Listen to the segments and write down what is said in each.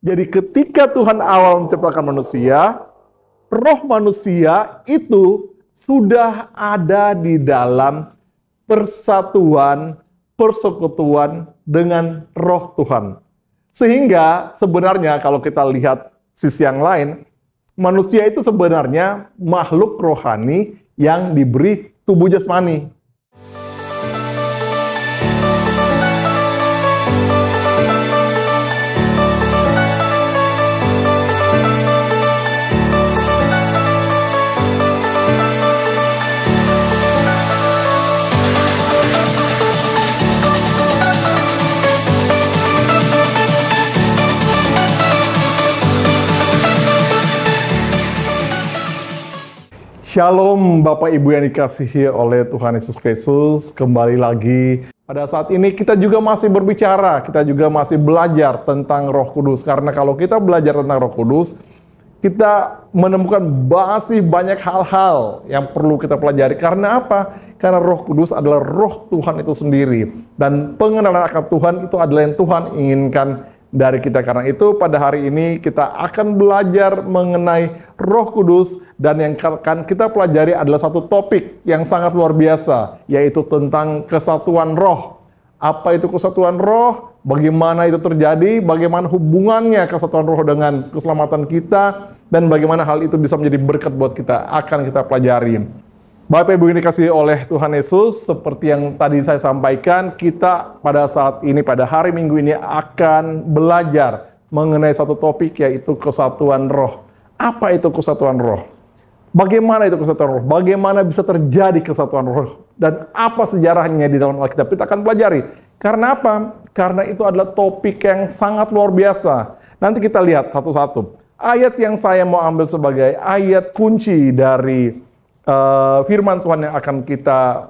Jadi ketika Tuhan awal menciptakan manusia, roh manusia itu sudah ada di dalam persatuan, persekutuan dengan roh Tuhan. Sehingga sebenarnya kalau kita lihat sisi yang lain, manusia itu sebenarnya makhluk rohani yang diberi tubuh jasmani. Shalom Bapak Ibu yang dikasihi oleh Tuhan Yesus Kristus. Kembali lagi pada saat ini kita juga masih berbicara, kita juga masih belajar tentang Roh Kudus. Karena kalau kita belajar tentang Roh Kudus, kita menemukan masih banyak hal-hal yang perlu kita pelajari. Karena apa? Karena Roh Kudus adalah Roh Tuhan itu sendiri. Dan pengenalan akan Tuhan itu adalah yang Tuhan inginkan dari kita. Karena itu pada hari ini kita akan belajar mengenai Roh Kudus, dan yang akan kita pelajari adalah satu topik yang sangat luar biasa, yaitu tentang kesatuan roh. Apa itu kesatuan roh? Bagaimana itu terjadi? Bagaimana hubungannya kesatuan roh dengan keselamatan kita? Dan bagaimana hal itu bisa menjadi berkat buat kita? Akan kita pelajari. Bapak Ibu yang dikasihi oleh Tuhan Yesus, seperti yang tadi saya sampaikan, kita pada saat ini, pada hari Minggu ini akan belajar mengenai satu topik, yaitu kesatuan roh. Apa itu kesatuan roh? Bagaimana itu kesatuan roh? Bagaimana bisa terjadi kesatuan roh? Dan apa sejarahnya di dalam Alkitab? Kita akan pelajari. Karena apa? Karena itu adalah topik yang sangat luar biasa. Nanti kita lihat satu-satu. Ayat yang saya mau ambil sebagai ayat kunci dari firman Tuhan yang akan kita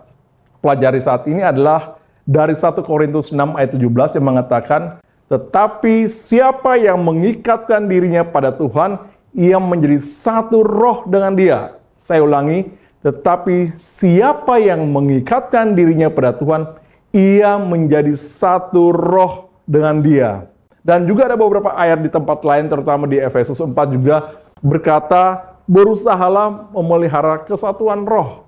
pelajari saat ini adalah dari 1 Korintus 6 ayat 17 yang mengatakan, tetapi siapa yang mengikatkan dirinya pada Tuhan, ia menjadi satu roh dengan dia. Saya ulangi, tetapi siapa yang mengikatkan dirinya pada Tuhan, ia menjadi satu roh dengan dia. Dan juga ada beberapa ayat di tempat lain, terutama di Efesus 4 juga berkata, berusahalah memelihara kesatuan roh.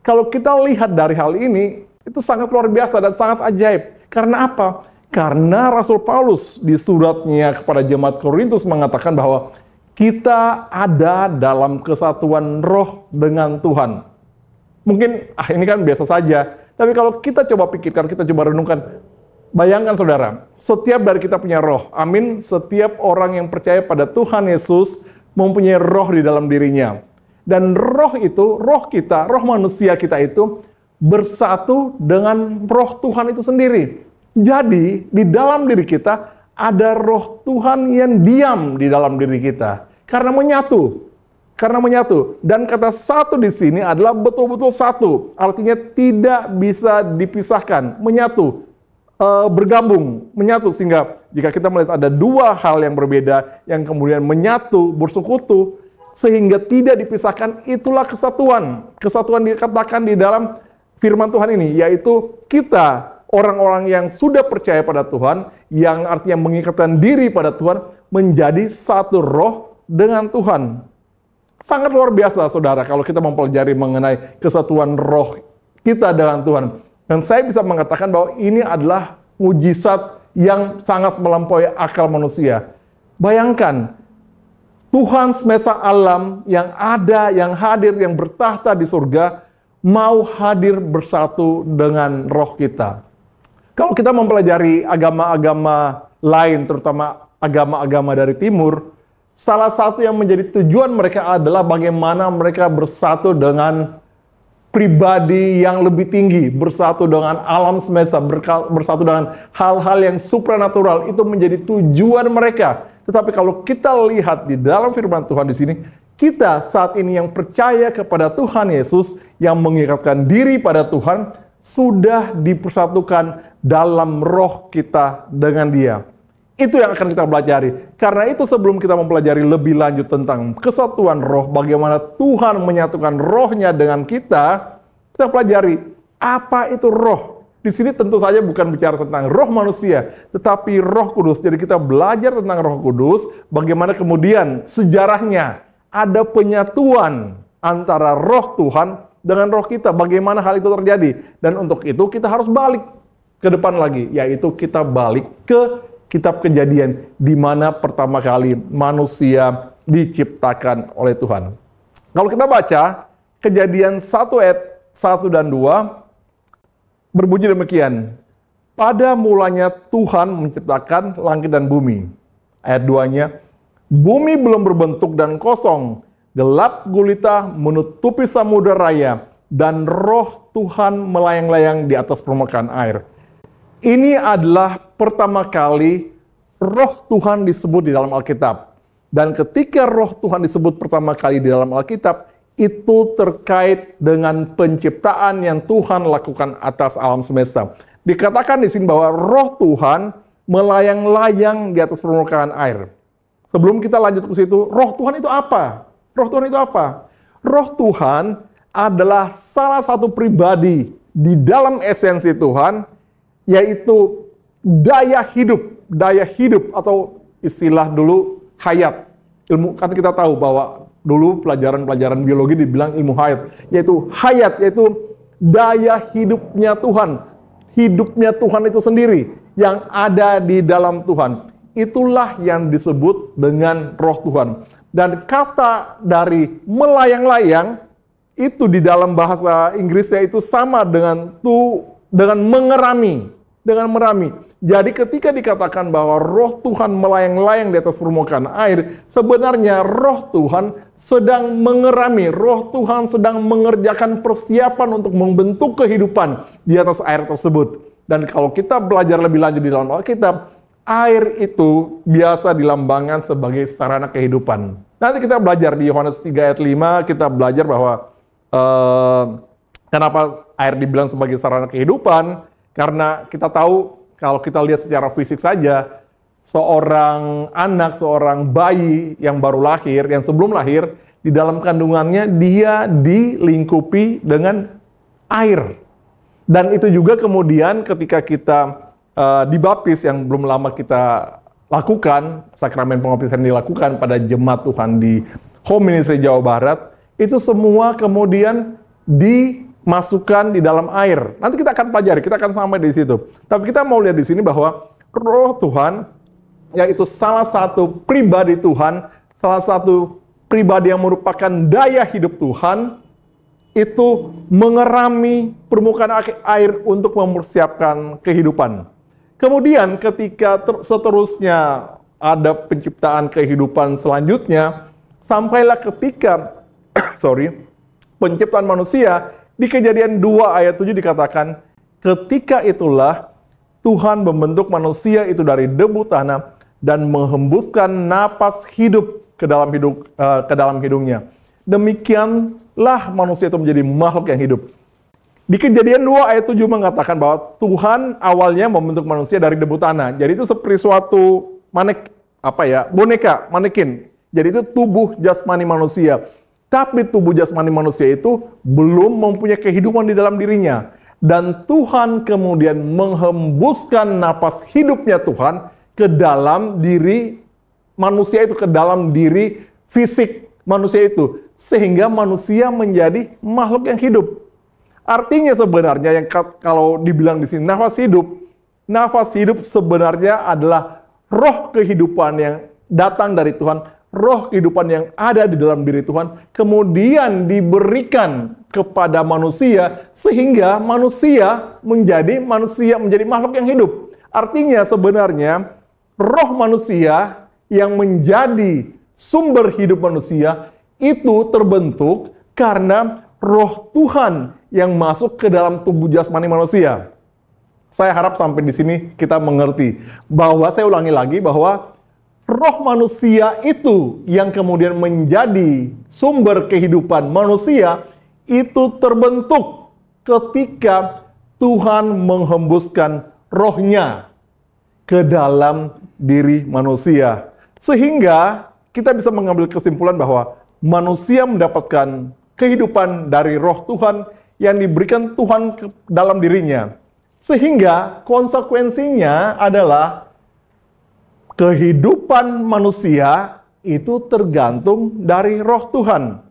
Kalau kita lihat dari hal ini, itu sangat luar biasa dan sangat ajaib. Karena apa? Karena Rasul Paulus di suratnya kepada jemaat Korintus mengatakan bahwa kita ada dalam kesatuan roh dengan Tuhan. Mungkin, ini kan biasa saja. Tapi kalau kita coba pikirkan, kita coba renungkan, bayangkan saudara, setiap dari kita punya roh. Amin. Setiap orang yang percaya pada Tuhan Yesus mempunyai roh di dalam dirinya. Dan roh itu, roh kita, roh manusia kita itu bersatu dengan roh Tuhan itu sendiri. Jadi, di dalam diri kita ada roh Tuhan yang diam di dalam diri kita. Karena menyatu. Karena menyatu. Dan kata satu di sini adalah betul-betul satu. Artinya tidak bisa dipisahkan. Menyatu. Bergabung, menyatu, sehingga jika kita melihat ada dua hal yang berbeda yang kemudian menyatu, bersekutu, sehingga tidak dipisahkan, itulah kesatuan. Kesatuan dikatakan di dalam firman Tuhan ini, yaitu kita, orang-orang yang sudah percaya pada Tuhan, yang artinya mengikatkan diri pada Tuhan, menjadi satu roh dengan Tuhan. Sangat luar biasa, saudara, kalau kita mempelajari mengenai kesatuan roh kita dengan Tuhan. Dan saya bisa mengatakan bahwa ini adalah mujizat yang sangat melampaui akal manusia. Bayangkan, Tuhan semesta alam yang ada, yang hadir, yang bertahta di surga, mau hadir bersatu dengan roh kita. Kalau kita mempelajari agama-agama lain, terutama agama-agama dari timur, salah satu yang menjadi tujuan mereka adalah bagaimana mereka bersatu dengan pribadi yang lebih tinggi, bersatu dengan alam semesta, bersatu dengan hal-hal yang supranatural. Itu menjadi tujuan mereka. Tetapi kalau kita lihat di dalam firman Tuhan di sini, kita saat ini yang percaya kepada Tuhan Yesus, yang mengikatkan diri pada Tuhan, sudah dipersatukan dalam roh kita dengan Dia. Itu yang akan kita pelajari. Karena itu sebelum kita mempelajari lebih lanjut tentang kesatuan roh, bagaimana Tuhan menyatukan rohnya dengan kita pelajari apa itu roh. Di sini tentu saja bukan bicara tentang roh manusia, tetapi Roh Kudus. Jadi kita belajar tentang Roh Kudus, bagaimana kemudian sejarahnya ada penyatuan antara roh Tuhan dengan roh kita. Bagaimana hal itu terjadi? Dan untuk itu kita harus balik ke depan lagi, yaitu kita balik ke kitab Kejadian, di mana pertama kali manusia diciptakan oleh Tuhan. Kalau kita baca Kejadian 1 ayat 1 dan 2, berbunyi demikian. Pada mulanya Tuhan menciptakan langit dan bumi. Ayat 2-nya, bumi belum berbentuk dan kosong, gelap gulita menutupi samudera raya, dan roh Tuhan melayang-layang di atas permukaan air. Ini adalah pertama kali roh Tuhan disebut di dalam Alkitab. Dan ketika roh Tuhan disebut pertama kali di dalam Alkitab, itu terkait dengan penciptaan yang Tuhan lakukan atas alam semesta. Dikatakan di sini bahwa roh Tuhan melayang-layang di atas permukaan air. Sebelum kita lanjut ke situ, roh Tuhan itu apa? Roh Tuhan itu apa? Roh Tuhan adalah salah satu pribadi di dalam esensi Tuhan, yaitu daya hidup atau istilah dulu hayat. Ilmu, kan kita tahu bahwa dulu pelajaran biologi dibilang ilmu hayat, yaitu daya hidupnya Tuhan. Hidupnya Tuhan itu sendiri yang ada di dalam Tuhan. Itulah yang disebut dengan roh Tuhan. Dan kata dari melayang-layang itu di dalam bahasa Inggrisnya itu sama dengan mengerami. Dengan merami. Jadi ketika dikatakan bahwa roh Tuhan melayang-layang di atas permukaan air, sebenarnya roh Tuhan sedang mengerami, roh Tuhan sedang mengerjakan persiapan untuk membentuk kehidupan di atas air tersebut. Dan kalau kita belajar lebih lanjut di dalam Alkitab, air itu biasa dilambangkan sebagai sarana kehidupan. Nanti kita belajar di Yohanes 3 ayat 5, kita belajar bahwa kenapa air dibilang sebagai sarana kehidupan. Karena kita tahu, kalau kita lihat secara fisik saja, seorang anak, seorang bayi yang baru lahir, yang sebelum lahir, di dalam kandungannya dia dilingkupi dengan air. Dan itu juga kemudian ketika kita dibaptis, yang belum lama kita lakukan, sakramen pembaptisan dilakukan pada jemaat Tuhan di Home Ministry Jawa Barat, itu semua kemudian dimasukkan di dalam air. Nanti kita akan pelajari, kita akan sampai di situ. Tapi kita mau lihat di sini bahwa roh Tuhan, yaitu salah satu pribadi Tuhan, salah satu pribadi yang merupakan daya hidup Tuhan, itu mengerami permukaan air untuk mempersiapkan kehidupan. Kemudian ketika seterusnya ada penciptaan kehidupan selanjutnya, sampailah ketika penciptaan manusia. Di Kejadian 2 ayat 7 dikatakan, ketika itulah Tuhan membentuk manusia itu dari debu tanah dan menghembuskan napas hidup ke dalam hidungnya. Demikianlah manusia itu menjadi makhluk yang hidup. Di Kejadian 2 ayat 7 mengatakan bahwa Tuhan awalnya membentuk manusia dari debu tanah. Jadi itu seperti suatu boneka, manekin. Jadi itu tubuh jasmani manusia. Tapi tubuh jasmani manusia itu belum mempunyai kehidupan di dalam dirinya. Dan Tuhan kemudian menghembuskan napas hidupnya Tuhan ke dalam diri manusia itu, ke dalam diri fisik manusia itu. Sehingga manusia menjadi makhluk yang hidup. Artinya sebenarnya yang kalau dibilang di sini nafas hidup sebenarnya adalah roh kehidupan yang datang dari Tuhan, roh kehidupan yang ada di dalam diri Tuhan, kemudian diberikan kepada manusia, sehingga manusia menjadi makhluk yang hidup. Artinya sebenarnya roh manusia yang menjadi sumber hidup manusia itu terbentuk karena roh Tuhan yang masuk ke dalam tubuh jasmani manusia. Saya harap sampai di sini kita mengerti bahwa, saya ulangi lagi, bahwa roh manusia itu yang kemudian menjadi sumber kehidupan manusia itu terbentuk ketika Tuhan menghembuskan rohnya ke dalam diri manusia. Sehingga kita bisa mengambil kesimpulan bahwa manusia mendapatkan kehidupan dari roh Tuhan yang diberikan Tuhan ke dalam dirinya. Sehingga konsekuensinya adalah kehidupan manusia itu tergantung dari roh Tuhan.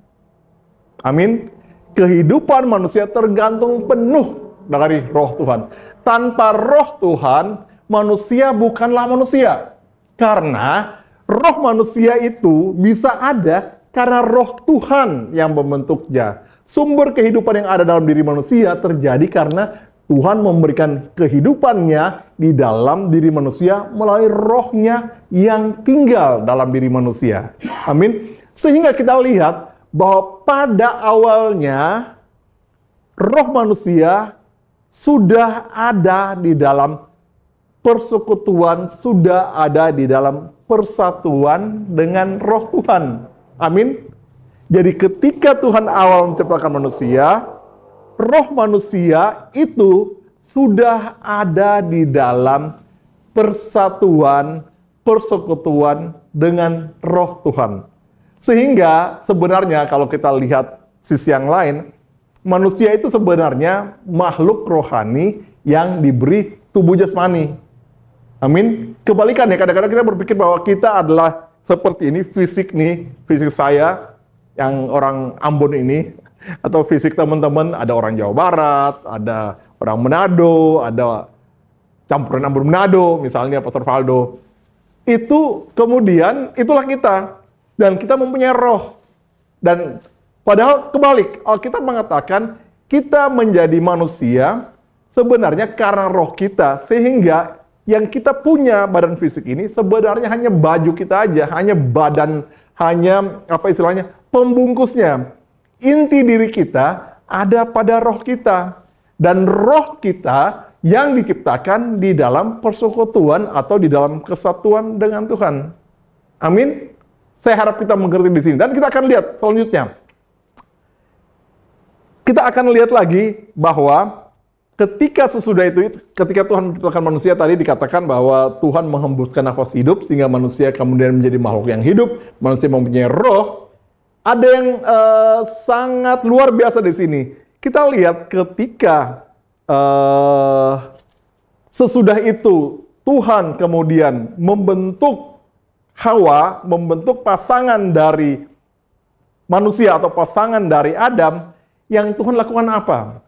Amin. Kehidupan manusia tergantung penuh dari roh Tuhan. Tanpa roh Tuhan, manusia bukanlah manusia. Karena roh manusia itu bisa ada karena roh Tuhan yang membentuknya. Sumber kehidupan yang ada dalam diri manusia terjadi karena Tuhan memberikan kehidupannya di dalam diri manusia melalui rohnya yang tinggal dalam diri manusia. Amin. Sehingga kita lihat bahwa pada awalnya roh manusia sudah ada di dalam persekutuan, sudah ada di dalam persatuan dengan roh Tuhan. Amin. Jadi ketika Tuhan awal menciptakan manusia, roh manusia itu sudah ada di dalam persatuan, persekutuan dengan roh Tuhan. Sehingga sebenarnya kalau kita lihat sisi yang lain, manusia itu sebenarnya makhluk rohani yang diberi tubuh jasmani. Amin. Kebalikannya, kadang-kadang kita berpikir bahwa kita adalah seperti ini, fisik nih, fisik saya, yang orang Ambon ini, atau fisik teman-teman, ada orang Jawa Barat, ada orang Manado, ada campuran Ambon Manado, misalnya Pastor Valdo. Itu kemudian, itulah kita. Dan kita mempunyai roh. Dan padahal kebalik, Alkitab mengatakan kita menjadi manusia sebenarnya karena roh kita, sehingga yang kita punya badan fisik ini sebenarnya hanya baju kita aja, hanya badan, hanya apa istilahnya, pembungkusnya. Inti diri kita ada pada roh kita. Dan roh kita yang diciptakan di dalam persekutuan atau di dalam kesatuan dengan Tuhan. Amin. Saya harap kita mengerti di sini. Dan kita akan lihat selanjutnya. Kita akan lihat lagi bahwa ketika sesudah itu, ketika Tuhan menciptakan manusia, tadi dikatakan bahwa Tuhan menghembuskan nafas hidup sehingga manusia kemudian menjadi makhluk yang hidup, manusia mempunyai roh. Ada yang sangat luar biasa di sini. Kita lihat ketika sesudah itu Tuhan kemudian membentuk Hawa, membentuk pasangan dari manusia atau pasangan dari Adam, yang Tuhan lakukan apa?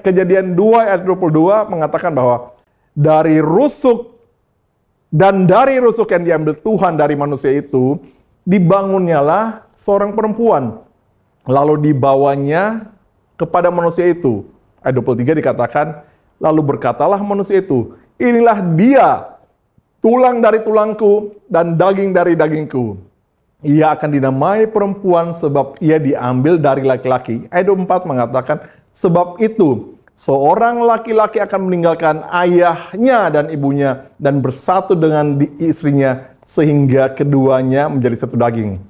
Kejadian 2 ayat 22 mengatakan bahwa dari rusuk dan dari rusuk yang diambil Tuhan dari manusia itu, dibangunnyalah seorang perempuan. Lalu dibawanya kepada manusia itu. Ayat 23 dikatakan, lalu berkatalah manusia itu, inilah dia, tulang dari tulangku dan daging dari dagingku. Ia akan dinamai perempuan sebab ia diambil dari laki-laki. Ayat 24 mengatakan, sebab itu seorang laki-laki akan meninggalkan ayahnya dan ibunya dan bersatu dengan istrinya sehingga keduanya menjadi satu daging.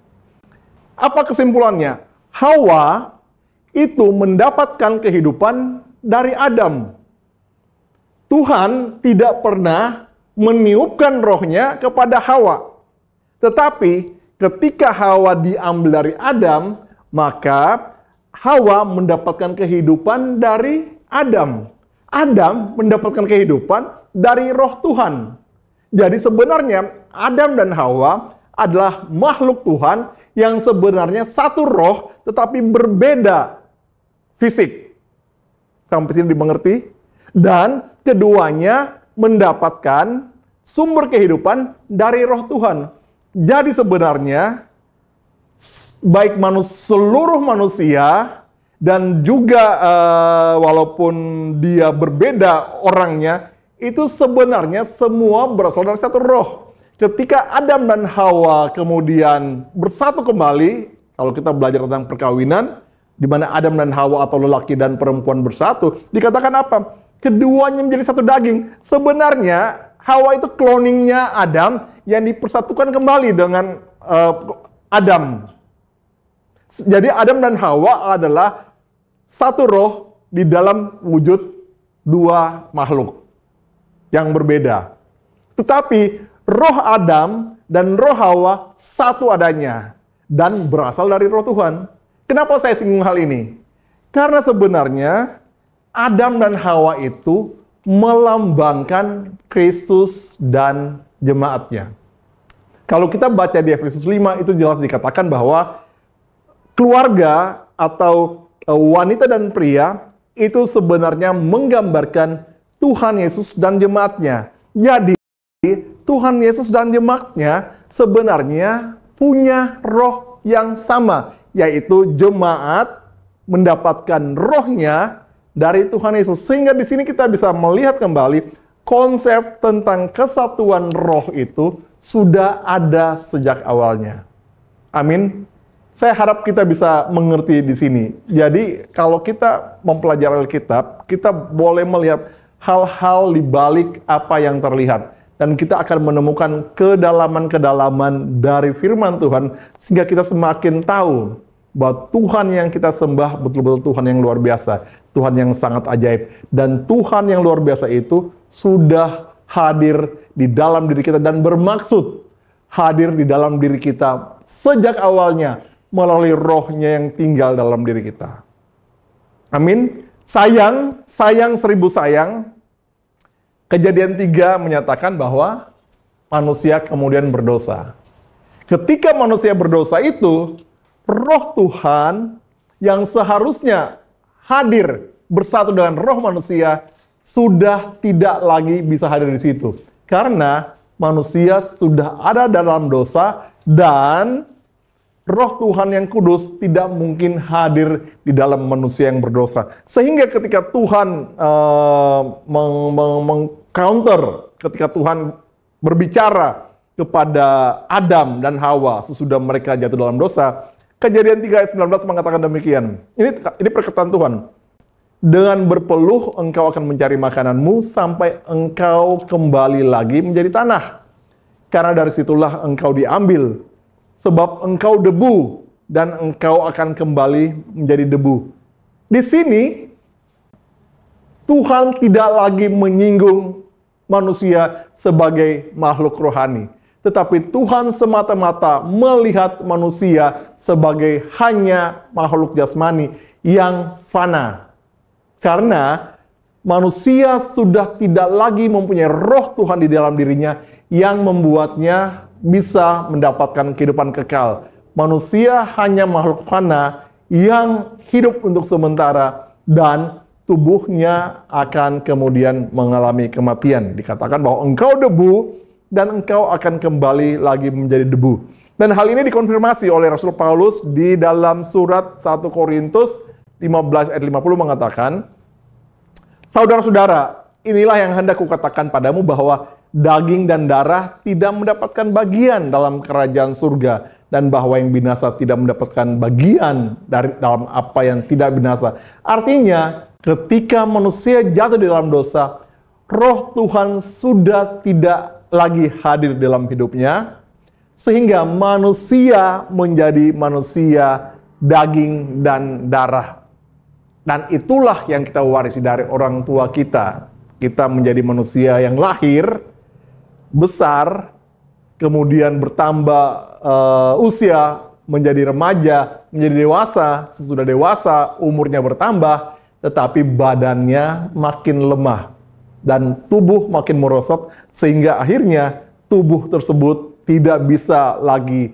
Apa kesimpulannya? Hawa itu mendapatkan kehidupan dari Adam. Tuhan tidak pernah meniupkan rohnya kepada Hawa. Tetapi ketika Hawa diambil dari Adam, maka Hawa mendapatkan kehidupan dari Adam. Adam mendapatkan kehidupan dari roh Tuhan. Jadi sebenarnya Adam dan Hawa adalah makhluk Tuhan yang sebenarnya satu roh tetapi berbeda fisik. Sampai sini dimengerti? Dan keduanya mendapatkan sumber kehidupan dari roh Tuhan. Jadi sebenarnya baik seluruh manusia dan juga walaupun dia berbeda orangnya, itu sebenarnya semua berasal dari satu roh. Ketika Adam dan Hawa kemudian bersatu kembali, kalau kita belajar tentang perkawinan, di mana Adam dan Hawa atau lelaki dan perempuan bersatu, dikatakan apa? Keduanya menjadi satu daging. Sebenarnya Hawa itu cloningnya Adam yang dipersatukan kembali dengan Adam. Jadi Adam dan Hawa adalah satu roh di dalam wujud dua makhluk yang berbeda. Tetapi roh Adam dan roh Hawa satu adanya dan berasal dari roh Tuhan. Kenapa saya singgung hal ini? Karena sebenarnya Adam dan Hawa itu melambangkan Kristus dan jemaatnya. Kalau kita baca di Efesus 5, itu jelas dikatakan bahwa keluarga atau wanita dan pria itu sebenarnya menggambarkan Tuhan Yesus dan jemaatnya. Jadi, Tuhan Yesus dan jemaatnya sebenarnya punya roh yang sama, yaitu jemaat mendapatkan rohnya dari Tuhan Yesus. Sehingga di sini kita bisa melihat kembali konsep tentang kesatuan roh itu sudah ada sejak awalnya. Amin. Saya harap kita bisa mengerti di sini. Jadi kalau kita mempelajari Alkitab, kita boleh melihat hal-hal di balik apa yang terlihat. Dan kita akan menemukan kedalaman-kedalaman dari firman Tuhan, sehingga kita semakin tahu bahwa Tuhan yang kita sembah betul-betul Tuhan yang luar biasa. Tuhan yang sangat ajaib. Dan Tuhan yang luar biasa itu sudah hadir di dalam diri kita dan bermaksud hadir di dalam diri kita sejak awalnya melalui rohnya yang tinggal dalam diri kita. Amin. Sayang seribu sayang. Kejadian 3 menyatakan bahwa manusia kemudian berdosa. Ketika manusia berdosa itu, roh Tuhan yang seharusnya hadir bersatu dengan roh manusia sudah tidak lagi bisa hadir di situ. Karena manusia sudah ada dalam dosa dan roh Tuhan yang kudus tidak mungkin hadir di dalam manusia yang berdosa. Sehingga ketika Tuhan meng-counter, ketika Tuhan berbicara kepada Adam dan Hawa sesudah mereka jatuh dalam dosa, Kejadian 3 ayat 19 mengatakan demikian. Ini perkataan Tuhan. Dengan berpeluh engkau akan mencari makananmu sampai engkau kembali lagi menjadi tanah. Karena dari situlah engkau diambil. Sebab engkau debu dan engkau akan kembali menjadi debu. Di sini Tuhan tidak lagi menyinggung manusia sebagai makhluk rohani. Tetapi Tuhan semata-mata melihat manusia sebagai hanya makhluk jasmani yang fana. Karena manusia sudah tidak lagi mempunyai roh Tuhan di dalam dirinya yang membuatnya bisa mendapatkan kehidupan kekal. Manusia hanya makhluk fana yang hidup untuk sementara dan tubuhnya akan kemudian mengalami kematian. Dikatakan bahwa engkau debu dan engkau akan kembali lagi menjadi debu. Dan hal ini dikonfirmasi oleh Rasul Paulus di dalam surat 1 Korintus 15 ayat 50 mengatakan, saudara-saudara, inilah yang hendak kukatakan padamu bahwa daging dan darah tidak mendapatkan bagian dalam kerajaan surga, dan bahwa yang binasa tidak mendapatkan bagian dari dalam apa yang tidak binasa. Artinya, ketika manusia jatuh di dalam dosa, roh Tuhan sudah tidak lagi hadir dalam hidupnya, sehingga manusia menjadi manusia daging dan darah. Dan itulah yang kita warisi dari orang tua kita. Kita menjadi manusia yang lahir, besar, kemudian bertambah usia, menjadi remaja, menjadi dewasa, sesudah dewasa umurnya bertambah, tetapi badannya makin lemah dan tubuh makin merosot, sehingga akhirnya tubuh tersebut tidak bisa lagi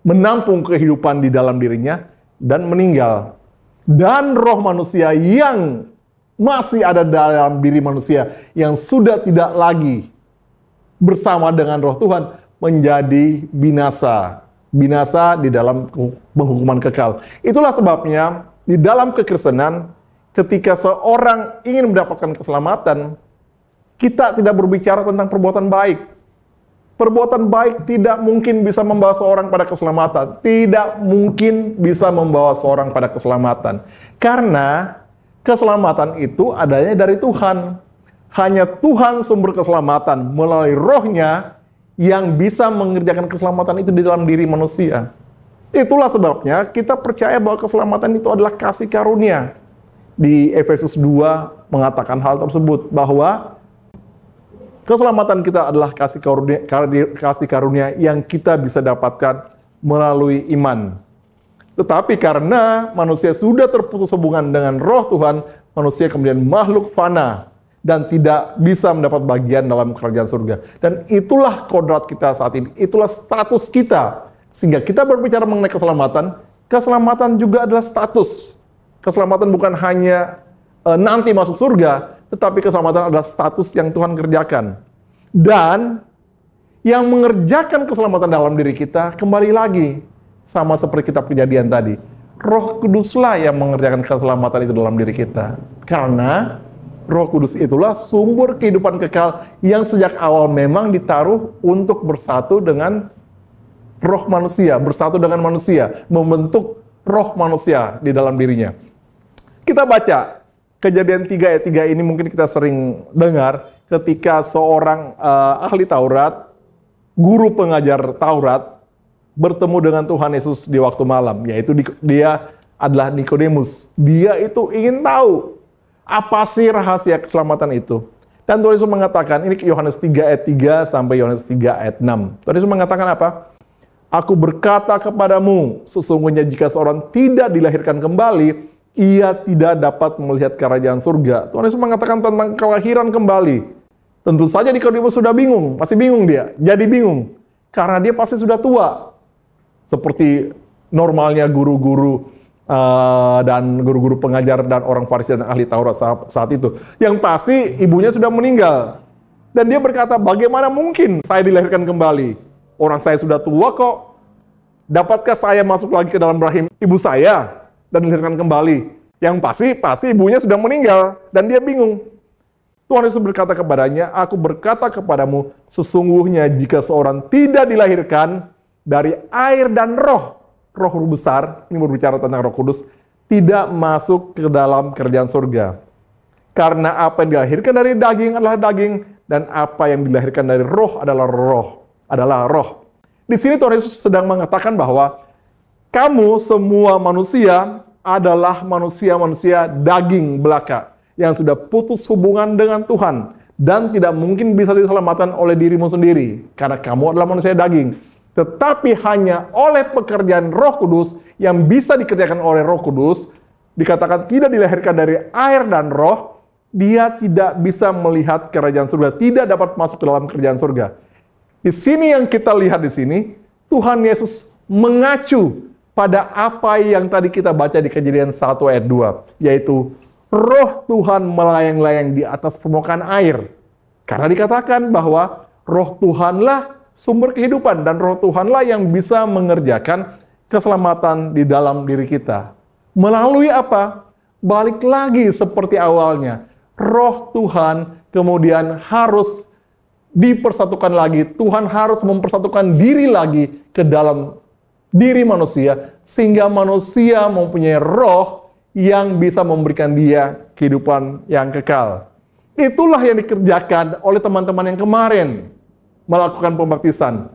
menampung kehidupan di dalam dirinya dan meninggal. Dan roh manusia yang masih ada dalam diri manusia yang sudah tidak lagi bersama dengan roh Tuhan menjadi binasa. Binasa di dalam penghukuman kekal. Itulah sebabnya di dalam kekristenan ketika seorang ingin mendapatkan keselamatan, kita tidak berbicara tentang perbuatan baik. Perbuatan baik tidak mungkin bisa membawa seorang pada keselamatan. Tidak mungkin bisa membawa seorang pada keselamatan. Karena keselamatan itu adanya dari Tuhan. Hanya Tuhan sumber keselamatan melalui rohnya yang bisa mengerjakan keselamatan itu di dalam diri manusia. Itulah sebabnya kita percaya bahwa keselamatan itu adalah kasih karunia. Di Efesus 2 mengatakan hal tersebut, bahwa keselamatan kita adalah kasih karunia yang kita bisa dapatkan melalui iman. Tetapi karena manusia sudah terputus hubungan dengan roh Tuhan, manusia kemudian makhluk fana dan tidak bisa mendapat bagian dalam kerajaan surga. Dan itulah kodrat kita saat ini, itulah status kita. Sehingga kita berbicara mengenai keselamatan, keselamatan juga adalah status. Keselamatan bukan hanya nanti masuk surga, tetapi keselamatan adalah status yang Tuhan kerjakan. Dan yang mengerjakan keselamatan dalam diri kita, kembali lagi, sama seperti kitab Kejadian tadi. Roh Kuduslah yang mengerjakan keselamatan itu dalam diri kita. Karena Roh Kudus itulah sumber kehidupan kekal yang sejak awal memang ditaruh untuk bersatu dengan roh manusia, bersatu dengan manusia, membentuk roh manusia di dalam dirinya. Kita baca Kejadian 3 ayat 3 ini, mungkin kita sering dengar ketika seorang ahli Taurat, guru pengajar Taurat, bertemu dengan Tuhan Yesus di waktu malam, yaitu dia adalah Nikodemus. Dia itu ingin tahu apa sih rahasia keselamatan itu. Dan Tuhan Yesus mengatakan, ini Yohanes 3 ayat 3 sampai Yohanes 3 ayat 6. Tuhan Yesus mengatakan apa? Aku berkata kepadamu, sesungguhnya jika seorang tidak dilahirkan kembali, ia tidak dapat melihat kerajaan surga. Tuhan Yesus mengatakan tentang kelahiran kembali. Tentu saja Nikodemus sudah bingung, masih bingung dia. Jadi bingung, karena dia pasti sudah tua. Seperti normalnya guru-guru dan guru-guru pengajar dan orang Farisi dan ahli Taurat saat itu. Yang pasti ibunya sudah meninggal. Dan dia berkata, bagaimana mungkin saya dilahirkan kembali? Orang saya sudah tua kok. Dapatkah saya masuk lagi ke dalam rahim ibu saya dan dilahirkan kembali? Yang pasti ibunya sudah meninggal. Dan dia bingung. Tuhan Yesus berkata kepadanya, aku berkata kepadamu, sesungguhnya jika seorang tidak dilahirkan dari air dan roh besar, ini berbicara tentang Roh Kudus, tidak masuk ke dalam kerajaan surga. Karena apa yang dilahirkan dari daging adalah daging, dan apa yang dilahirkan dari roh adalah roh. Di sini Tuhan Yesus sedang mengatakan bahwa kamu semua manusia adalah manusia-manusia daging belaka yang sudah putus hubungan dengan Tuhan dan tidak mungkin bisa diselamatkan oleh dirimu sendiri karena kamu adalah manusia daging. Tetapi hanya oleh pekerjaan Roh Kudus yang bisa dikerjakan oleh Roh Kudus, dikatakan tidak dilahirkan dari air dan roh, dia tidak bisa melihat kerajaan surga, tidak dapat masuk ke dalam kerajaan surga. Di sini yang kita lihat di sini, Tuhan Yesus mengacu pada apa yang tadi kita baca di Kejadian 1 ayat 2, yaitu Roh Tuhan melayang-layang di atas permukaan air. Karena dikatakan bahwa Roh Tuhanlah sumber kehidupan, dan Roh Tuhanlah yang bisa mengerjakan keselamatan di dalam diri kita. Melalui apa? Balik lagi seperti awalnya. Roh Tuhan kemudian harus dipersatukan lagi. Tuhan harus mempersatukan diri lagi ke dalam diri manusia, sehingga manusia mempunyai roh yang bisa memberikan dia kehidupan yang kekal. Itulah yang dikerjakan oleh teman-teman yang kemarin melakukan pembaptisan,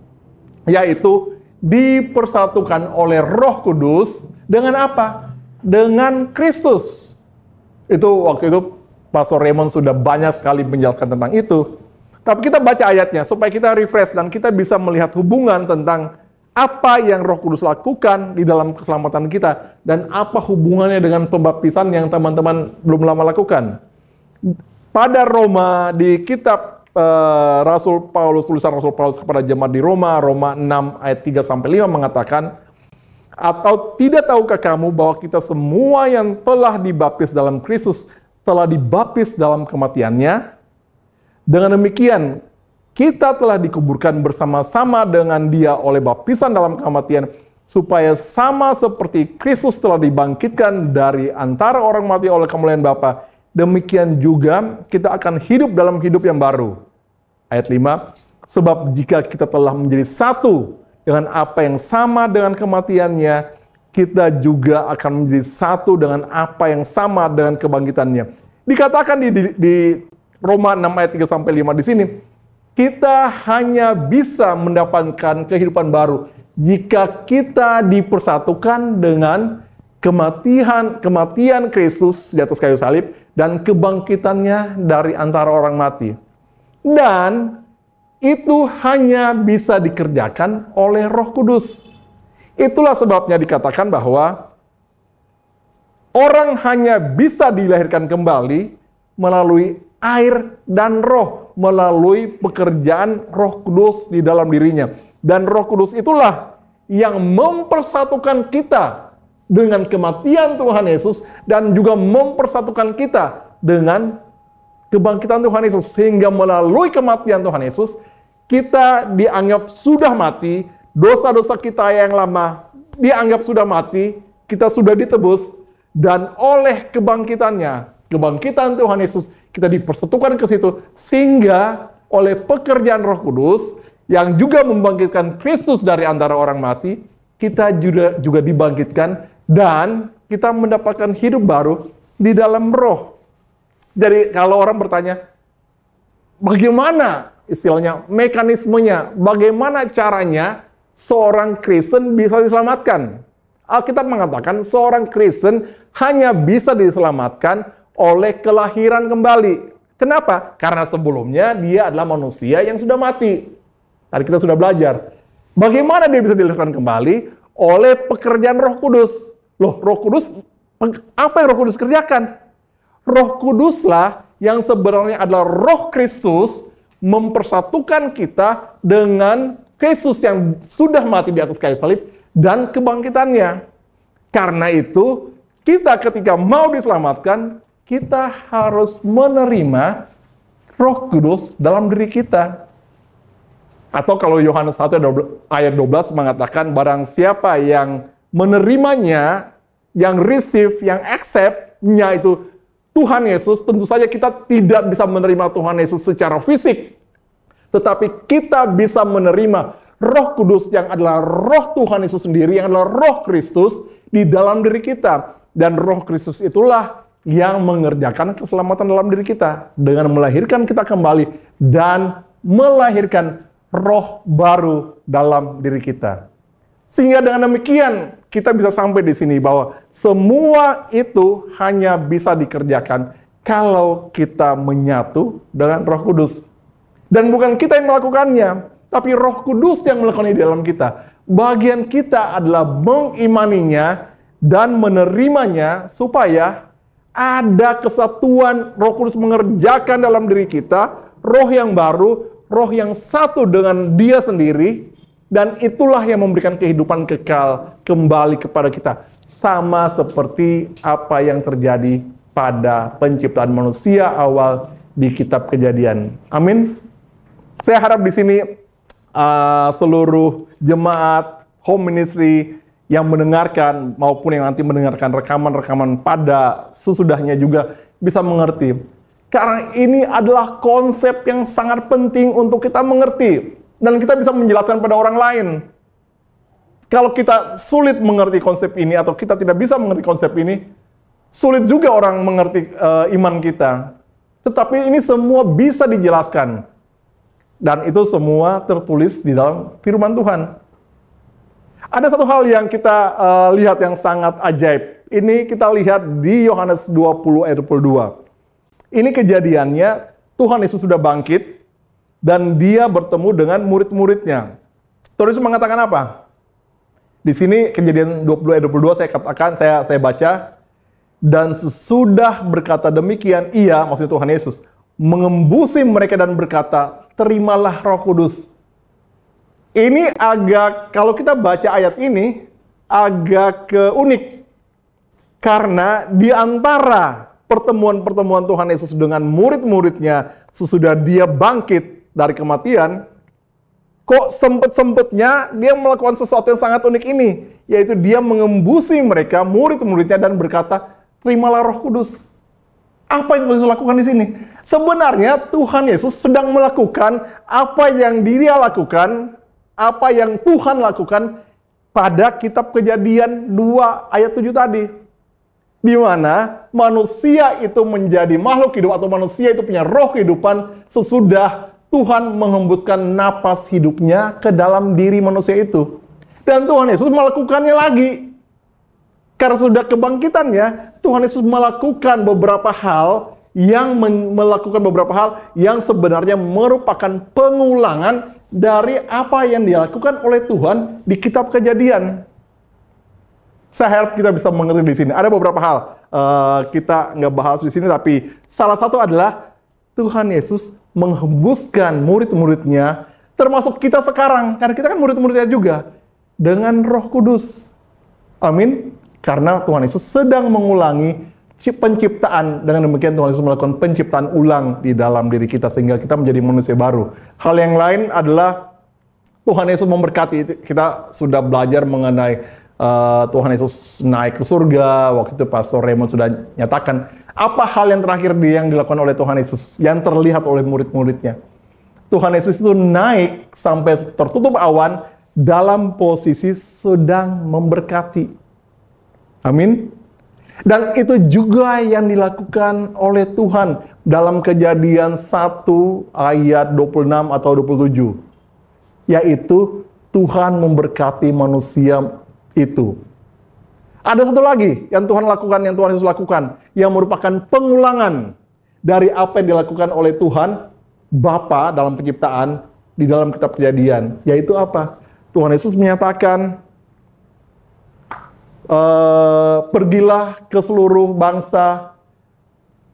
yaitu dipersatukan oleh Roh Kudus dengan apa? Dengan Kristus. Itu waktu itu Pastor Raymond sudah banyak sekali menjelaskan tentang itu. Tapi kita baca ayatnya supaya kita refresh dan kita bisa melihat hubungan tentang apa yang Roh Kudus lakukan di dalam keselamatan kita dan apa hubungannya dengan pembaptisan yang teman-teman belum lama lakukan. Pada Roma, di kitab Rasul Paulus, tulisan Rasul Paulus kepada jemaat di Roma 6 ayat 3-5 mengatakan, atau tidak tahukah kamu bahwa kita semua yang telah dibaptis dalam Kristus telah dibaptis dalam kematiannya? Dengan demikian, kita telah dikuburkan bersama-sama dengan dia oleh baptisan dalam kematian, supaya sama seperti Kristus telah dibangkitkan dari antara orang mati oleh kemuliaan Bapa, demikian juga kita akan hidup dalam hidup yang baru. Ayat 5, sebab jika kita telah menjadi satu dengan apa yang sama dengan kematiannya, kita juga akan menjadi satu dengan apa yang sama dengan kebangkitannya. Dikatakan di Roma 6 ayat 3-5 di sini, kita hanya bisa mendapatkan kehidupan baru jika kita dipersatukan dengan kematian Kristus di atas kayu salib dan kebangkitannya dari antara orang mati. Dan itu hanya bisa dikerjakan oleh Roh Kudus. Itulah sebabnya dikatakan bahwa Orang hanya bisa dilahirkan kembali melalui air dan roh, melalui pekerjaan Roh Kudus di dalam dirinya. Dan Roh Kudus itulah yang mempersatukan kita dengan kematian Tuhan Yesus dan juga mempersatukan kita dengan kebangkitan Tuhan Yesus. Sehingga melalui kematian Tuhan Yesus, kita dianggap sudah mati, dosa-dosa kita yang lama dianggap sudah mati, kita sudah ditebus, dan oleh kebangkitannya, kebangkitan Tuhan Yesus, kita dipersatukan ke situ, sehingga oleh pekerjaan Roh Kudus, yang juga membangkitkan Kristus dari antara orang mati, kita juga dibangkitkan, dan kita mendapatkan hidup baru di dalam roh. Jadi kalau orang bertanya, bagaimana istilahnya, mekanismenya, bagaimana caranya seorang Kristen bisa diselamatkan? Alkitab mengatakan seorang Kristen hanya bisa diselamatkan oleh kelahiran kembali. Kenapa? Karena sebelumnya dia adalah manusia yang sudah mati. Tadi kita sudah belajar. Bagaimana dia bisa dilahirkan kembali? Oleh pekerjaan Roh Kudus. Loh, Roh Kudus, apa yang Roh Kudus kerjakan? Roh Kuduslah yang sebenarnya adalah Roh Kristus mempersatukan kita dengan Kristus yang sudah mati di atas kayu salib dan kebangkitannya. Karena itu, kita ketika mau diselamatkan, kita harus menerima Roh Kudus dalam diri kita. Atau kalau Yohanes 1 ayat 12 mengatakan, barang siapa yang menerimanya, yang receive, yang accept-nya itu Tuhan Yesus, tentu saja kita tidak bisa menerima Tuhan Yesus secara fisik. Tetapi kita bisa menerima Roh Kudus yang adalah Roh Tuhan Yesus sendiri, yang adalah Roh Kristus di dalam diri kita. Dan Roh Kristus itulah yang mengerjakan keselamatan dalam diri kita dengan melahirkan kita kembali dan melahirkan roh baru dalam diri kita. Sehingga dengan demikian kita bisa sampai di sini bahwa semua itu hanya bisa dikerjakan kalau kita menyatu dengan Roh Kudus. Dan bukan kita yang melakukannya, tapi Roh Kudus yang melakukannya di dalam kita. Bagian kita adalah mengimaninya dan menerimanya supaya ada kesatuan Roh Kudus mengerjakan dalam diri kita, roh yang baru, roh yang satu dengan Dia sendiri, dan itulah yang memberikan kehidupan kekal kembali kepada kita. Sama seperti apa yang terjadi pada penciptaan manusia awal di kitab Kejadian. Amin. Saya harap di sini seluruh jemaat home ministry yang mendengarkan maupun yang nanti mendengarkan rekaman-rekaman pada sesudahnya juga bisa mengerti. Karena ini adalah konsep yang sangat penting untuk kita mengerti. Dan kita bisa menjelaskan pada orang lain. Kalau kita sulit mengerti konsep ini atau kita tidak bisa mengerti konsep ini, sulit juga orang mengerti iman kita. Tetapi ini semua bisa dijelaskan. Dan itu semua tertulis di dalam firman Tuhan. Ada satu hal yang kita lihat yang sangat ajaib. Ini kita lihat di Yohanes 20 ayat 22. Ini kejadiannya, Tuhan Yesus sudah bangkit, dan Dia bertemu dengan murid-muridnya. Tuhan Yesus mengatakan apa? Di sini Kejadian 20 ayat 22 saya katakan, saya baca, dan sesudah berkata demikian, Ia, maksudnya Tuhan Yesus, mengembusi mereka dan berkata, terimalah Roh Kudus. Ini agak, kalau kita baca ayat ini, agak unik. Karena di antara pertemuan-pertemuan Tuhan Yesus dengan murid-muridnya sesudah Dia bangkit dari kematian, kok sempet-sempetnya Dia melakukan sesuatu yang sangat unik ini, yaitu Dia mengembusi mereka, murid-muridnya, dan berkata, terimalah Roh Kudus. Apa yang Yesus lakukan di sini? Sebenarnya Tuhan Yesus sedang melakukan apa yang Dia lakukan, apa yang Tuhan lakukan pada kitab Kejadian 2 ayat 7 tadi. Di mana manusia itu menjadi makhluk hidup atau manusia itu punya roh kehidupan sesudah Tuhan menghembuskan napas hidupnya ke dalam diri manusia itu. Dan Tuhan Yesus melakukannya lagi. Karena sudah kebangkitannya, Tuhan Yesus melakukan beberapa hal yang sebenarnya merupakan pengulangan dari apa yang dilakukan oleh Tuhan di kitab Kejadian. Saya harap kita bisa mengerti di sini. Ada beberapa hal kita nggak bahas di sini, tapi salah satu adalah Tuhan Yesus menghembuskan murid-muridnya, termasuk kita sekarang, karena kita kan murid-muridnya juga, dengan Roh Kudus. Amin. Karena Tuhan Yesus sedang mengulangi penciptaan. Dengan demikian Tuhan Yesus melakukan penciptaan ulang di dalam diri kita sehingga kita menjadi manusia baru. Hal yang lain adalah Tuhan Yesus memberkati. Kita sudah belajar mengenai Tuhan Yesus naik ke surga. Waktu itu Pastor Raymond sudah nyatakan apa hal yang terakhir yang dilakukan oleh Tuhan Yesus yang terlihat oleh murid-muridnya. Tuhan Yesus itu naik sampai tertutup awan dalam posisi sedang memberkati. Amin. Dan itu juga yang dilakukan oleh Tuhan dalam Kejadian 1 ayat 26 atau 27. Yaitu Tuhan memberkati manusia itu. Ada satu lagi yang Tuhan lakukan, yang Tuhan Yesus lakukan, yang merupakan pengulangan dari apa yang dilakukan oleh Tuhan Bapa dalam penciptaan di dalam kitab Kejadian. Yaitu apa? Tuhan Yesus menyatakan, pergilah ke seluruh bangsa,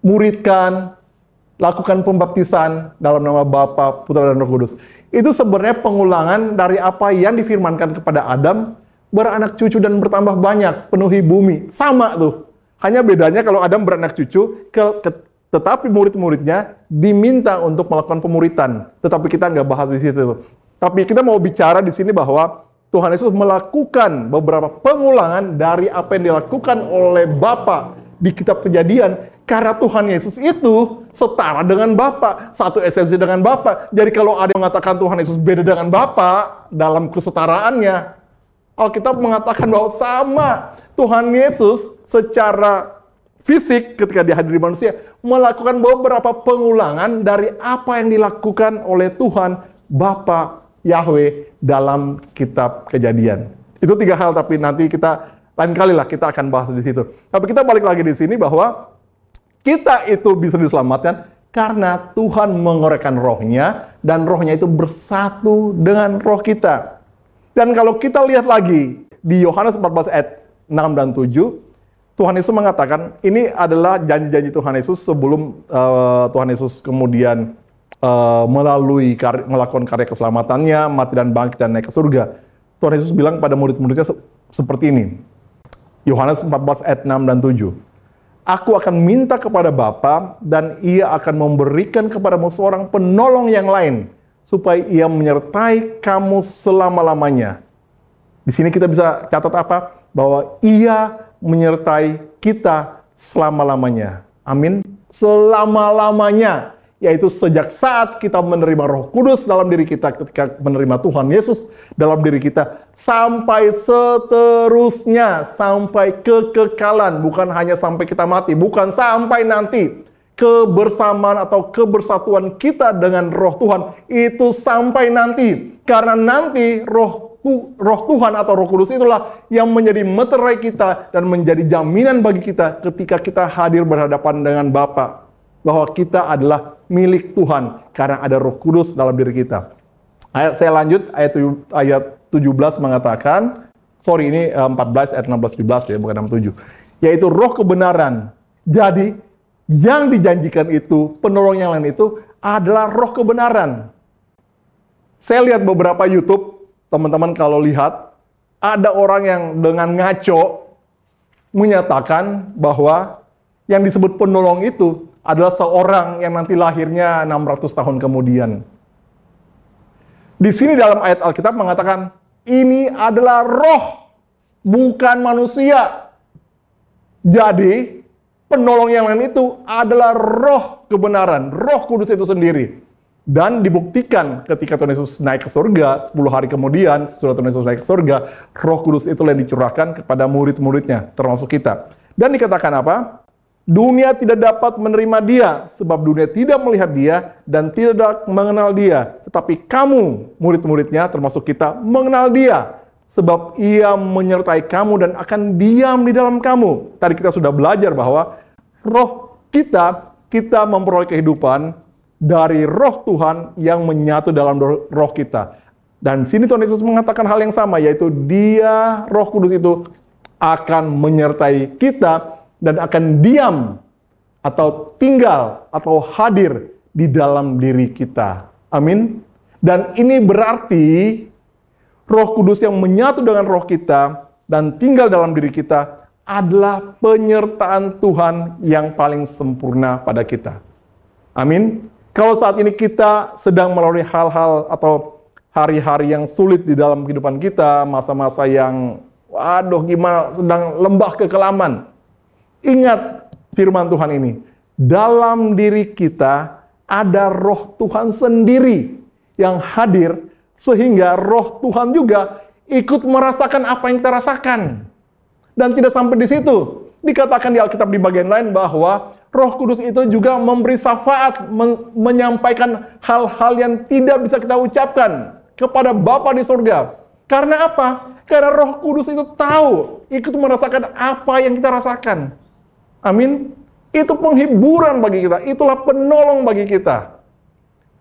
muridkan, lakukan pembaptisan dalam nama Bapa, Putra, dan Roh Kudus. Itu sebenarnya pengulangan dari apa yang difirmankan kepada Adam, beranak cucu dan bertambah banyak, penuhi bumi. Sama tuh. Hanya bedanya kalau Adam beranak cucu, tetapi murid-muridnya diminta untuk melakukan pemuritan. Tetapi kita nggak bahas di situ. Tapi kita mau bicara di sini bahwa Tuhan Yesus melakukan beberapa pengulangan dari apa yang dilakukan oleh Bapa di kitab Kejadian. Karena Tuhan Yesus itu setara dengan Bapa, satu esensi dengan Bapa. Jadi kalau ada yang mengatakan Tuhan Yesus beda dengan Bapa dalam kesetaraannya, Alkitab mengatakan bahwa sama. Tuhan Yesus secara fisik ketika dihadiri manusia melakukan beberapa pengulangan dari apa yang dilakukan oleh Tuhan Bapa Yahweh dalam kitab Kejadian. Itu 3 hal, tapi nanti kita lain kali lah kita akan bahas di situ. Tapi kita balik lagi di sini bahwa kita itu bisa diselamatkan karena Tuhan mengorekkan rohnya dan rohnya itu bersatu dengan roh kita. Dan kalau kita lihat lagi di Yohanes 14 ayat 6 dan 7, Tuhan Yesus mengatakan ini adalah janji-janji Tuhan Yesus sebelum Tuhan Yesus kemudian melakukan karya keselamatannya, mati dan bangkit dan naik ke surga. Tuhan Yesus bilang pada murid-muridnya seperti ini. Yohanes 14 ayat 6 dan 7. Aku akan minta kepada Bapa dan ia akan memberikan kepadamu seorang penolong yang lain supaya ia menyertai kamu selama-lamanya. Di sini kita bisa catat apa? Bahwa ia menyertai kita selama-lamanya. Amin. Selama-lamanya. Yaitu sejak saat kita menerima Roh Kudus dalam diri kita, ketika menerima Tuhan Yesus dalam diri kita, sampai seterusnya, sampai kekekalan, bukan hanya sampai kita mati, bukan sampai nanti. Kebersamaan atau kebersatuan kita dengan Roh Tuhan, itu sampai nanti. Karena nanti Roh Tuhan atau Roh Kudus itulah yang menjadi meterai kita dan menjadi jaminan bagi kita ketika kita hadir berhadapan dengan Bapa. Bahwa kita adalah milik Tuhan karena ada Roh Kudus dalam diri kita. Saya lanjut ayat 17 mengatakan, ini 14 ayat 16-17 ya, bukan 67. Yaitu roh kebenaran. Jadi yang dijanjikan itu, penolong yang lain itu adalah roh kebenaran. Saya lihat beberapa YouTube, teman-teman kalau lihat, ada orang yang dengan ngaco menyatakan bahwa yang disebut penolong itu adalah seorang yang nanti lahirnya 600 tahun kemudian. Di sini dalam ayat Alkitab mengatakan, ini adalah roh, bukan manusia. Jadi, penolong yang lain itu adalah roh kebenaran, Roh Kudus itu sendiri. Dan dibuktikan ketika Tuhan Yesus naik ke surga, 10 hari kemudian setelah Tuhan Yesus naik ke surga, Roh Kudus itu yang dicurahkan kepada murid-muridnya, termasuk kita. Dan dikatakan apa? Dunia tidak dapat menerima dia, sebab dunia tidak melihat dia dan tidak mengenal dia. Tetapi kamu, murid-muridnya, termasuk kita, mengenal dia. Sebab ia menyertai kamu dan akan diam di dalam kamu. Tadi kita sudah belajar bahwa roh kita memperoleh kehidupan dari roh Tuhan yang menyatu dalam roh kita. Dan sini Tuhan Yesus mengatakan hal yang sama, yaitu dia, Roh Kudus itu, akan menyertai kita dan akan diam atau tinggal atau hadir di dalam diri kita. Amin. Dan ini berarti Roh Kudus yang menyatu dengan roh kita dan tinggal dalam diri kita adalah penyertaan Tuhan yang paling sempurna pada kita. Amin. Kalau saat ini kita sedang melalui hal-hal atau hari-hari yang sulit di dalam kehidupan kita, masa-masa yang gimana, sedang lembah kekelaman. Ingat firman Tuhan ini, dalam diri kita ada roh Tuhan sendiri yang hadir, sehingga roh Tuhan juga ikut merasakan apa yang kita rasakan. Dan tidak sampai di situ, dikatakan di Alkitab di bagian lain bahwa Roh Kudus itu juga memberi syafaat, menyampaikan hal-hal yang tidak bisa kita ucapkan kepada Bapa di surga. Karena apa? Karena Roh Kudus itu tahu, ikut merasakan apa yang kita rasakan. Amin. Itu penghiburan bagi kita, itulah penolong bagi kita.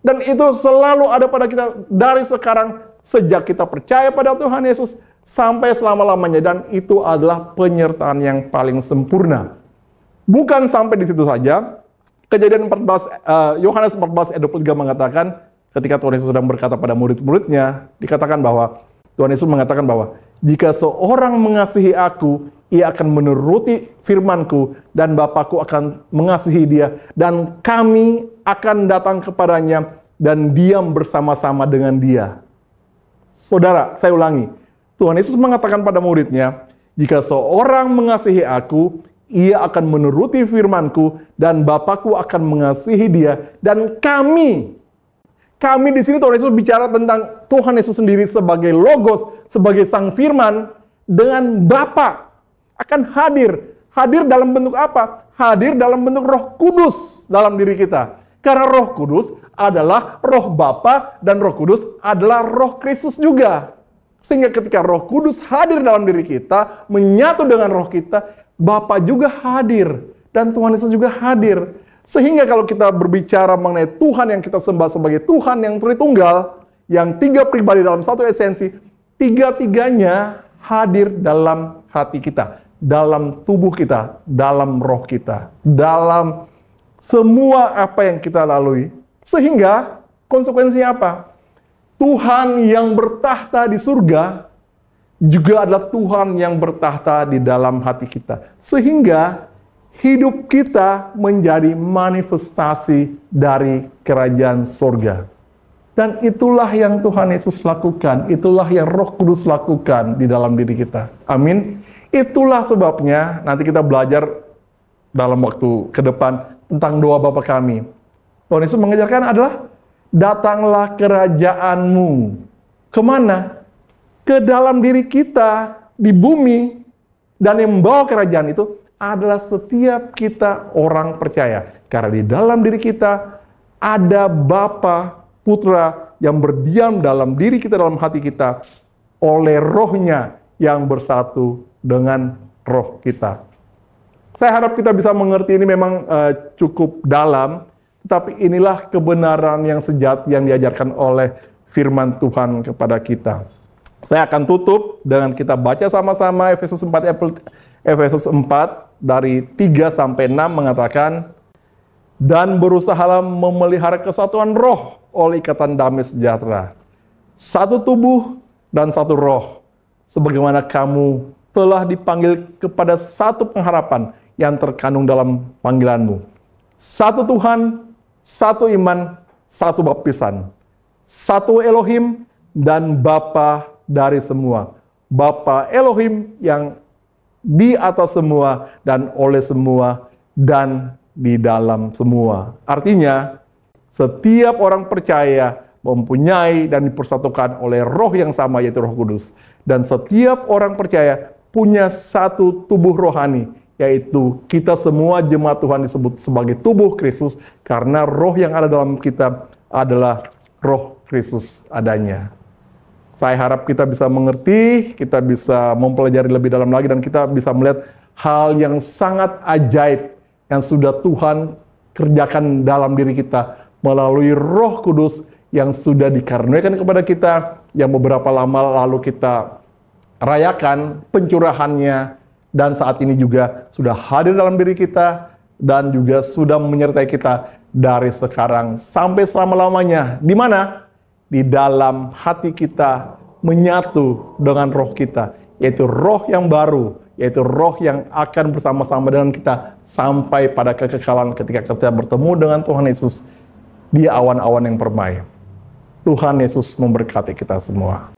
Dan itu selalu ada pada kita dari sekarang, sejak kita percaya pada Tuhan Yesus, sampai selama-lamanya. Dan itu adalah penyertaan yang paling sempurna. Bukan sampai di situ saja. Kejadian 14, Yohanes 14 ayat 23 mengatakan, ketika Tuhan Yesus sedang berkata pada murid-muridnya, dikatakan bahwa, Tuhan Yesus mengatakan bahwa, jika seorang mengasihi aku, ia akan menuruti firman-Ku, dan Bapa-Ku akan mengasihi dia, dan kami akan datang kepadanya, dan diam bersama-sama dengan dia. Saudara, saya ulangi. Tuhan Yesus mengatakan pada muridnya, jika seorang mengasihi aku, ia akan menuruti firman-Ku, dan Bapa-Ku akan mengasihi dia, dan kami di sini Tuhan Yesus bicara tentang Tuhan Yesus sendiri sebagai Logos, sebagai Sang Firman, dengan Bapa akan hadir. Hadir dalam bentuk apa? Hadir dalam bentuk Roh Kudus dalam diri kita. Karena Roh Kudus adalah Roh Bapa dan Roh Kudus adalah Roh Kristus juga. Sehingga ketika Roh Kudus hadir dalam diri kita, menyatu dengan roh kita, Bapa juga hadir dan Tuhan Yesus juga hadir. Sehingga kalau kita berbicara mengenai Tuhan yang kita sembah sebagai Tuhan yang Tritunggal, yang tiga pribadi dalam satu esensi, tiga-tiganya hadir dalam hati kita, dalam tubuh kita, dalam roh kita, dalam semua apa yang kita lalui. Sehingga konsekuensinya apa? Tuhan yang bertahta di surga juga adalah Tuhan yang bertahta di dalam hati kita. Sehingga hidup kita menjadi manifestasi dari kerajaan surga. Dan itulah yang Tuhan Yesus lakukan. Itulah yang Roh Kudus lakukan di dalam diri kita. Amin. Itulah sebabnya nanti kita belajar dalam waktu ke depan tentang doa Bapa kami. Tuhan Yesus mengajarkan adalah, datanglah kerajaanmu. Kemana? Ke dalam diri kita, di bumi. Dan yang membawa kerajaan itu adalah setiap kita orang percaya. Karena di dalam diri kita ada Bapa, Putra yang berdiam dalam diri kita, dalam hati kita, oleh rohnya yang bersatu dengan roh kita. Saya harap kita bisa mengerti ini memang cukup dalam, tetapi inilah kebenaran yang sejati yang diajarkan oleh firman Tuhan kepada kita. Saya akan tutup dengan kita baca sama-sama Efesus 4 dari 3 sampai 6 mengatakan, dan berusahalah memelihara kesatuan roh oleh ikatan damai sejahtera. Satu tubuh dan satu roh, sebagaimana kamu telah dipanggil kepada satu pengharapan yang terkandung dalam panggilanmu. Satu Tuhan, satu iman, satu baptisan. Satu Elohim dan Bapa dari semua. Bapa Elohim yang di atas semua dan oleh semua dan di dalam semua. Artinya, setiap orang percaya mempunyai dan dipersatukan oleh roh yang sama, yaitu Roh Kudus. Dan setiap orang percaya punya satu tubuh rohani, yaitu kita semua jemaat Tuhan disebut sebagai tubuh Kristus, karena roh yang ada dalam kita adalah roh Kristus adanya. Saya harap kita bisa mengerti, kita bisa mempelajari lebih dalam lagi, dan kita bisa melihat hal yang sangat ajaib yang sudah Tuhan kerjakan dalam diri kita melalui Roh Kudus yang sudah dikaruniakan kepada kita, yang beberapa lama lalu kita rayakan pencurahannya dan saat ini juga sudah hadir dalam diri kita dan juga sudah menyertai kita dari sekarang sampai selama-lamanya. Di mana? Di dalam hati kita menyatu dengan roh kita, yaitu roh yang baru, yaitu roh yang akan bersama-sama dengan kita sampai pada kekekalan ketika kita bertemu dengan Tuhan Yesus di awan-awan yang permai. Tuhan Yesus memberkati kita semua.